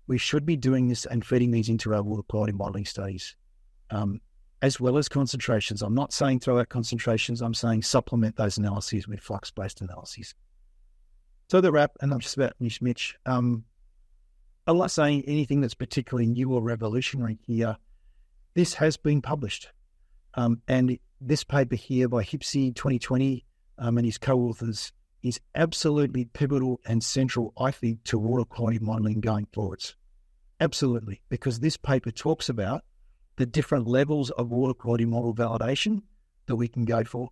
We should be doing this and feeding these into our water quality modelling studies, as well as concentrations. I'm not saying throw out concentrations, I'm saying supplement those analyses with flux-based analyses. So the wrap, and I'm just about finished, Mitch. I'm not saying anything that's particularly new or revolutionary here. This has been published. And this paper here by Hipsey 2020 and his co-authors is absolutely pivotal and central, I think, to water quality modelling going forwards. Absolutely, because this paper talks about the different levels of water quality model validation that we can go for.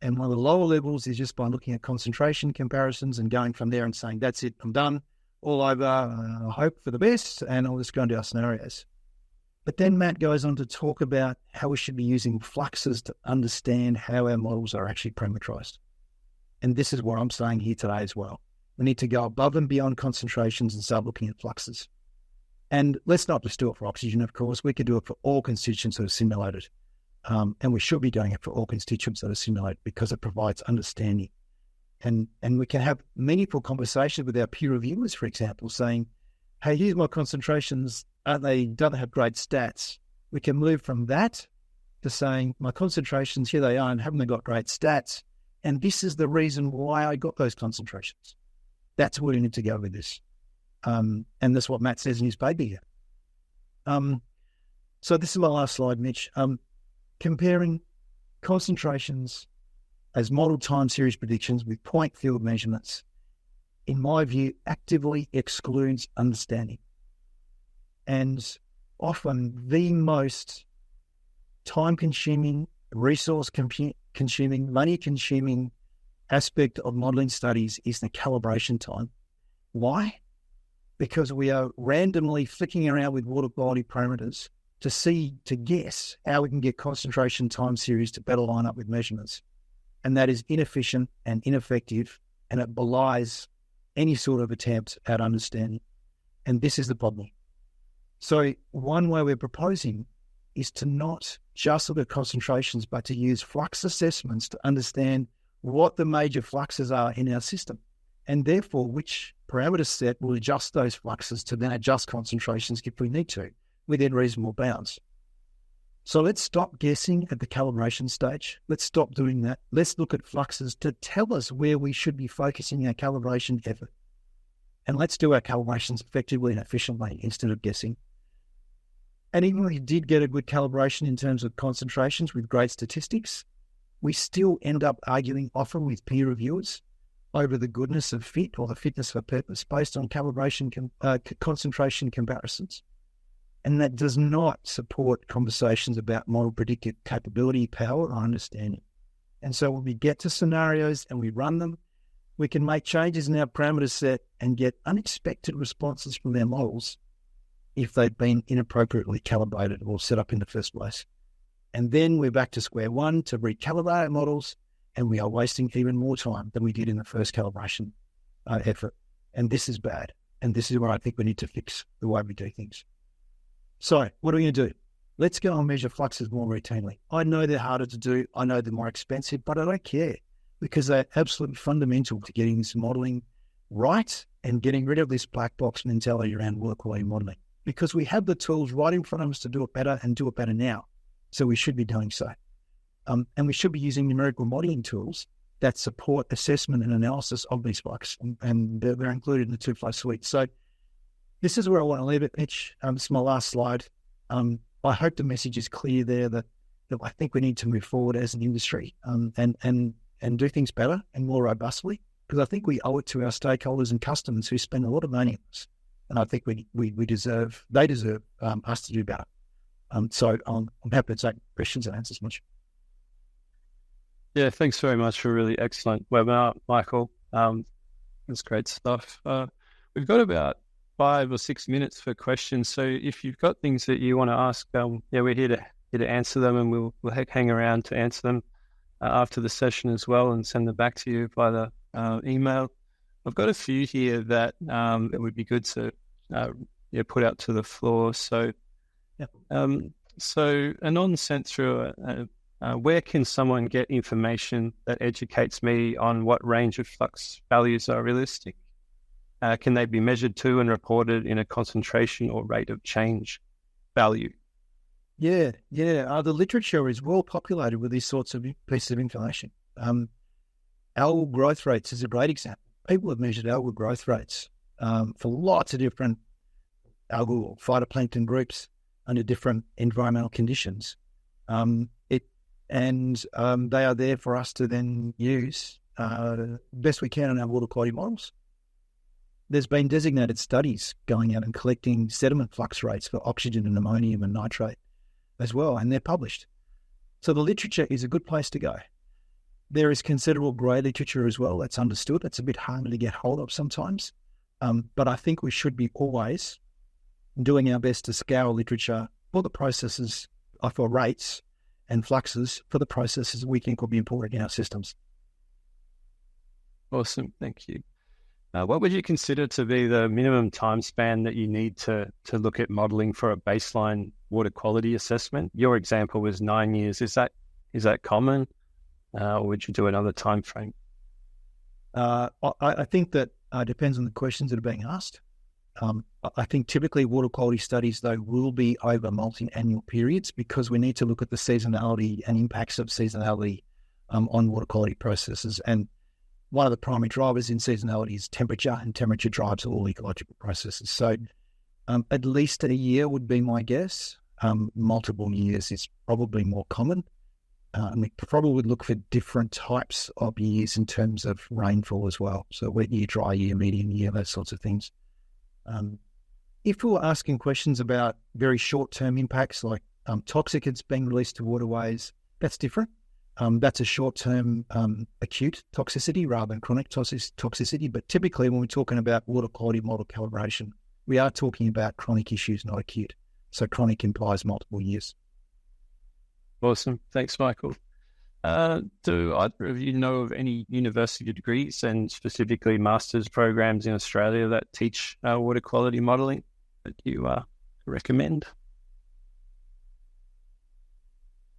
And one of the lower levels is just by looking at concentration comparisons and going from there and saying, that's it, I'm done, all over, I hope for the best, and I'll just go into our scenarios. But then Matt goes on to talk about how we should be using fluxes to understand how our models are actually parameterized. And this is what I'm saying here today as well. We need to go above and beyond concentrations and start looking at fluxes. And let's not just do it for oxygen, of course. We can do it for all constituents that are simulated. And we should be doing it for all constituents that are simulated because it provides understanding. And we can have meaningful conversations with our peer reviewers, for example, saying, hey, here's my concentrations. Don't they have great stats? We can move from that to saying, my concentrations, here they are, and haven't they got great stats? And this is the reason why I got those concentrations. That's where we need to go with this. And that's what Matt says in his paper here. So this is my last slide, Mitch. Comparing concentrations as model time series predictions with point field measurements, in my view, actively excludes understanding. And often the most time-consuming, resource-consuming, money-consuming aspect of modelling studies is the calibration time. Why? Because we are randomly flicking around with water quality parameters to guess how we can get concentration time series to better line up with measurements. And that is inefficient and ineffective, and it belies any sort of attempt at understanding. And this is the problem. So one way we're proposing is to not just look at concentrations, but to use flux assessments to understand what the major fluxes are in our system, and therefore which parameter set will adjust those fluxes to then adjust concentrations if we need to, within reasonable bounds. So let's stop guessing at the calibration stage. Let's stop doing that. Let's look at fluxes to tell us where we should be focusing our calibration effort. And let's do our calibrations effectively and efficiently instead of guessing. And even if we did get a good calibration in terms of concentrations with great statistics, we still end up arguing often with peer reviewers over the goodness of fit or the fitness for purpose based on calibration concentration comparisons. And that does not support conversations about model predictive capability, power, or understanding. And so when we get to scenarios and we run them, we can make changes in our parameter set and get unexpected responses from our models if they've been inappropriately calibrated or set up in the first place. And then we're back to square one to recalibrate our models, and we are wasting even more time than we did in the first calibration effort. And this is bad. And this is where I think we need to fix the way we do things. So what are we going to do? Let's go and measure fluxes more routinely. I know they're harder to do. I know they're more expensive, but I don't care because they're absolutely fundamental to getting this modelling right and getting rid of this black box mentality around water quality modelling, because we have the tools right in front of us to do it better and do it better now. So we should be doing so. And we should be using numerical modelling tools that support assessment and analysis of these flux, and they're included in the TUFLOW suite. So this is where I want to leave it, Mitch. This is my last slide. I hope the message is clear there that I think we need to move forward as an industry and do things better and more robustly, because I think we owe it to our stakeholders and customers who spend a lot of money on this. And I think they deserve us to do better. So I'm happy to take questions and answers, Mitch. Yeah, thanks very much for a really excellent webinar, Michael. That's great stuff. We've got about 5 or 6 minutes for questions. So if you've got things that you want to ask, we're here to answer them, and we'll hang around to answer them after the session as well, and send them back to you by the email. I've got a few here that it would be good to put out to the floor. So, so Anon sent through where can someone get information that educates me on what range of flux values are realistic? Can they be measured to and reported in a concentration or rate of change value? Yeah. The literature is well populated with these sorts of pieces of information. Algal growth rates is a great example. People have measured algal growth rates for lots of different algal or phytoplankton groups under different environmental conditions. They are there for us to then use best we can in our water quality models. There's been designated studies going out and collecting sediment flux rates for oxygen and ammonium and nitrate as well, and they're published. So the literature is a good place to go. There is considerable grey literature as well. That's understood. It's a bit harder to get hold of sometimes. But I think we should be always doing our best to scour literature for the processes, for rates and fluxes for the processes we think will be important in our systems. Awesome. Thank you. What would you consider to be the minimum time span that you need to look at modelling for a baseline water quality assessment? Your example was 9 years. Is that common, or would you do another time frame? I think that depends on the questions that are being asked. I think typically water quality studies, though, will be over multi-annual periods because we need to look at the seasonality and impacts of seasonality on water quality processes. And one of the primary drivers in seasonality is temperature, and temperature drives all ecological processes. So at least a year would be my guess. Multiple years is probably more common. And we probably would look for different types of years in terms of rainfall as well. So wet year, dry year, medium year, those sorts of things. If we were asking questions about very short-term impacts like toxicants being released to waterways, that's different. That's a short-term acute toxicity rather than chronic toxicity. But typically when we're talking about water quality model calibration, we are talking about chronic issues, not acute. So chronic implies multiple years. Awesome. Thanks, Michael. Do either of you know of any university degrees and specifically master's programs in Australia that teach water quality modelling that you recommend?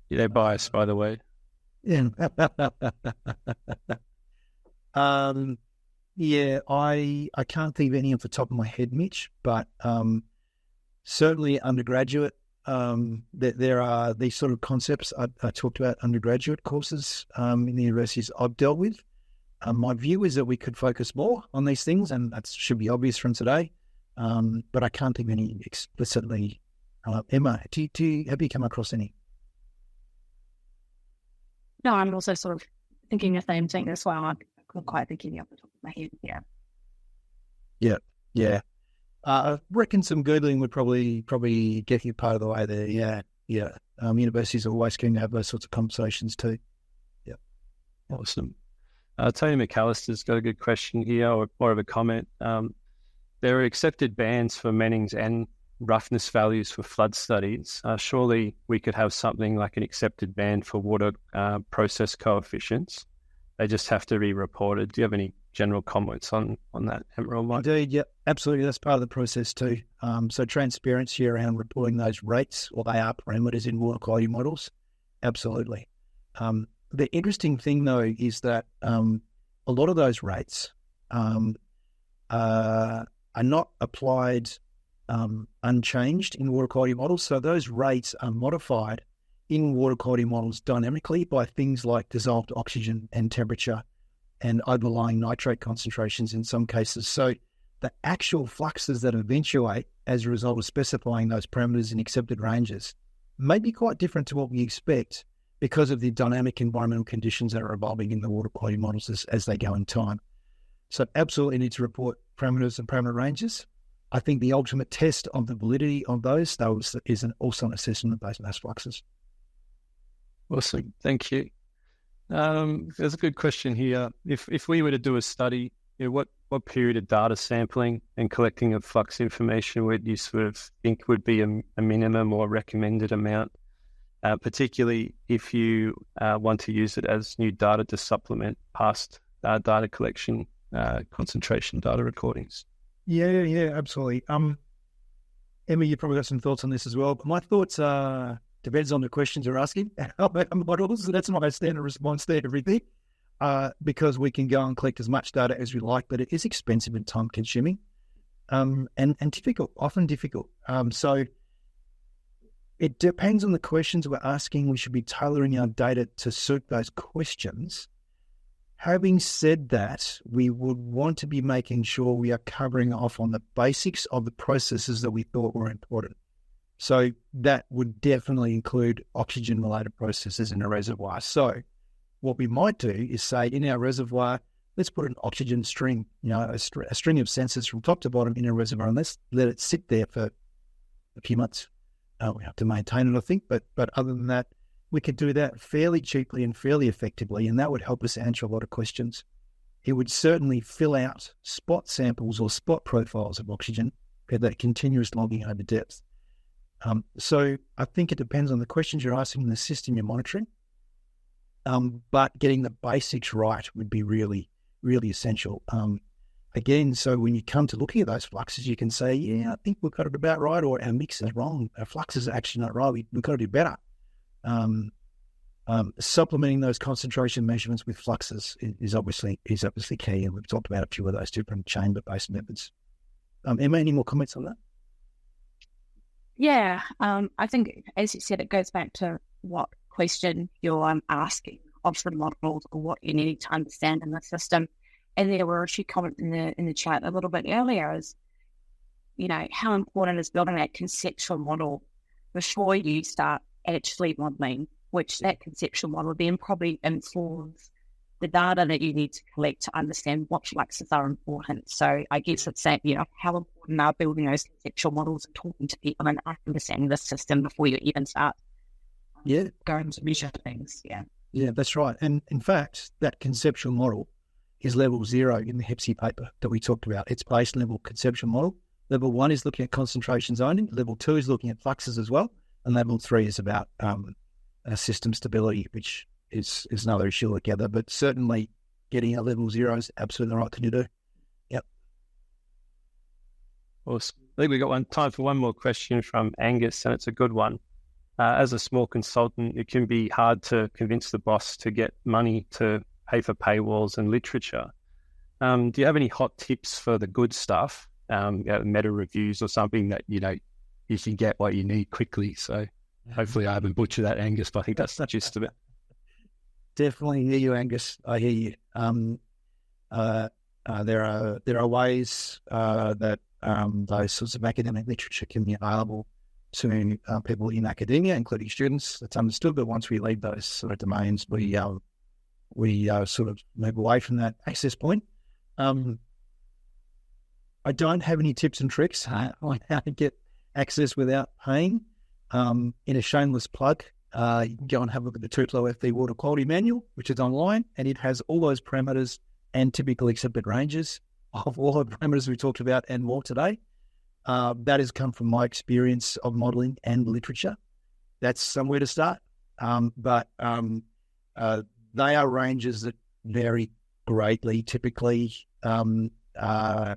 They're biased, by the way. Yeah. Yeah, I can't think of any off the top of my head, Mitch, but certainly undergraduate, there are these sort of concepts I talked about undergraduate courses in the universities I've dealt with. My view is that we could focus more on these things, and that should be obvious from today, but I can't think of any explicitly. Emma, have you come across any? No, I'm also sort of thinking the same thing as well. I couldn't quite think of it off the top of my head. Yeah. I reckon some Googling would probably get you part of the way there. Yeah. Universities are always keen to have those sorts of conversations too. Yeah. Awesome. Tony McAllister's got a good question here, or more of a comment. There are accepted bands for Mannings and roughness values for flood studies. Surely we could have something like an accepted band for water process coefficients. They just have to be reported. Do you have any general comments on that, Emerald Mike? Indeed, yeah, absolutely. That's part of the process too. So transparency around reporting those rates, or they are parameters in water quality models. Absolutely. The interesting thing though is that a lot of those rates are not applied unchanged in water quality models. So those rates are modified in water quality models dynamically by things like dissolved oxygen and temperature and overlying nitrate concentrations in some cases. So the actual fluxes that eventuate as a result of specifying those parameters in accepted ranges may be quite different to what we expect because of the dynamic environmental conditions that are evolving in the water quality models as they go in time. So absolutely need to report parameters and parameter ranges. I think the ultimate test of the validity of those is also an assessment of those mass fluxes. Awesome. Thank you. There's a good question here. If we were to do a study, what period of data sampling and collecting of flux information would you sort of think would be a minimum or recommended amount, particularly if you want to use it as new data to supplement past data collection, concentration data recordings? Yeah, absolutely. Emma, you've probably got some thoughts on this as well, but my thoughts are, depends on the questions you're asking. Models, that's my standard response to everything, because we can go and collect as much data as we like, but it is expensive and time consuming, and difficult, often difficult. So it depends on the questions we're asking. We should be tailoring our data to suit those questions. Having said that, we would want to be making sure we are covering off on the basics of the processes that we thought were important. So that would definitely include oxygen-related processes in a reservoir. So what we might do is say in our reservoir, let's put an oxygen string, a string of sensors from top to bottom in a reservoir, and let's let it sit there for a few months. We have to maintain it, I think, but other than that, we could do that fairly cheaply and fairly effectively, and that would help us answer a lot of questions. It would certainly fill out spot samples or spot profiles of oxygen for that continuous logging over depth. So I think it depends on the questions you're asking and the system you're monitoring, but getting the basics right would be really, really essential. Again, so when you come to looking at those fluxes, you can say, yeah, I think we've got it about right, or our mix is wrong. Our fluxes are actually not right. We've got to do better. Supplementing those concentration measurements with fluxes is obviously key, and we've talked about a few of those different chamber-based methods. Emma, any more comments on that? Yeah, I think, as you said, it goes back to what question you're asking of the models or what you need to understand in the system. And there were a few comments in the chat a little bit earlier is, how important is building that conceptual model before you start actually modelling, which that conceptual model then probably informs the data that you need to collect to understand what fluxes are important. So I guess it's that, how important important building those conceptual models and talking to people and understanding the system before you even start going to measure things. Yeah, that's right. And in fact, that conceptual model is level 0 in the HEPSI paper that we talked about. It's base level conceptual model. Level 1 is looking at concentrations only. Level 2 is looking at fluxes as well. And level 3 is about system stability, which is another issue altogether. But certainly getting a level 0 is absolutely the right thing to do. Yep. Awesome. I think we got time for one more question from Angus, and it's a good one. As a small consultant, it can be hard to convince the boss to get money to pay for paywalls and literature. Do you have any hot tips for the good stuff, meta reviews or something that, you can get what you need quickly? So hopefully I haven't butchered that, Angus, but I think that's the gist of it. Definitely hear you, Angus. I hear you. There are ways that those sorts of academic literature can be available to people in academia, including students. That's understood, but once we leave those sort of domains, we sort of move away from that access point. I don't have any tips and tricks on how to get access without paying. In a shameless plug, you can go and have a look at the TUFLOW FV Water Quality Manual, which is online, and it has all those parameters and typically accepted ranges of all the parameters we talked about and more today. That has come from my experience of modelling and literature. That's somewhere to start. But they are ranges that vary greatly typically. And I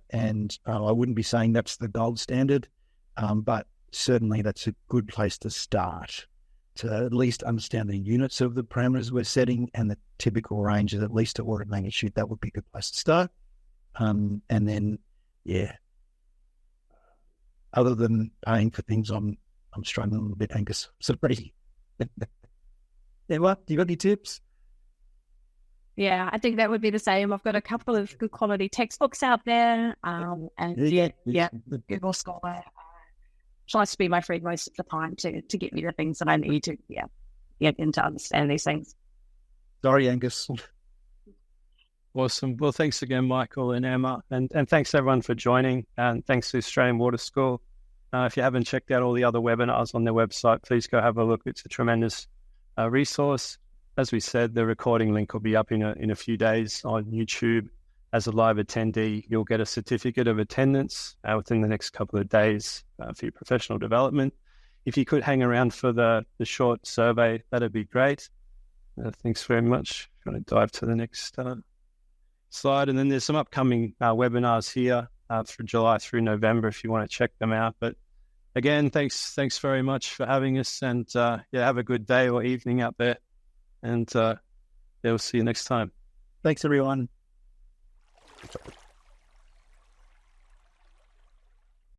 wouldn't be saying that's the gold standard, but certainly that's a good place to start, to at least understand the units of the parameters we're setting and the typical ranges, at least at order of magnitude. That would be a good place to start. And then, other than paying for things, I'm struggling a little bit, Angus. Sorry. What? Do you got any tips? Yeah, I think that would be the same. I've got a couple of good quality textbooks out there, Google Scholar tries to be my friend most of the time to get me the things that I need to get in to understand these things. Sorry, Angus. Awesome. Well, thanks again, Michael and Emma, and thanks everyone for joining, and thanks to Australian Water School. If you haven't checked out all the other webinars on their website, please go have a look. It's a tremendous resource. As we said, the recording link will be up in a few days on YouTube. As a live attendee, you'll get a certificate of attendance within the next couple of days for your professional development. If you could hang around for the short survey, that'd be great. Thanks very much. I'm going to dive to the next slide. And then there's some upcoming webinars here through July through November if you want to check them out. But again, thanks very much for having us, and have a good day or evening out there. And we'll see you next time. Thanks, everyone.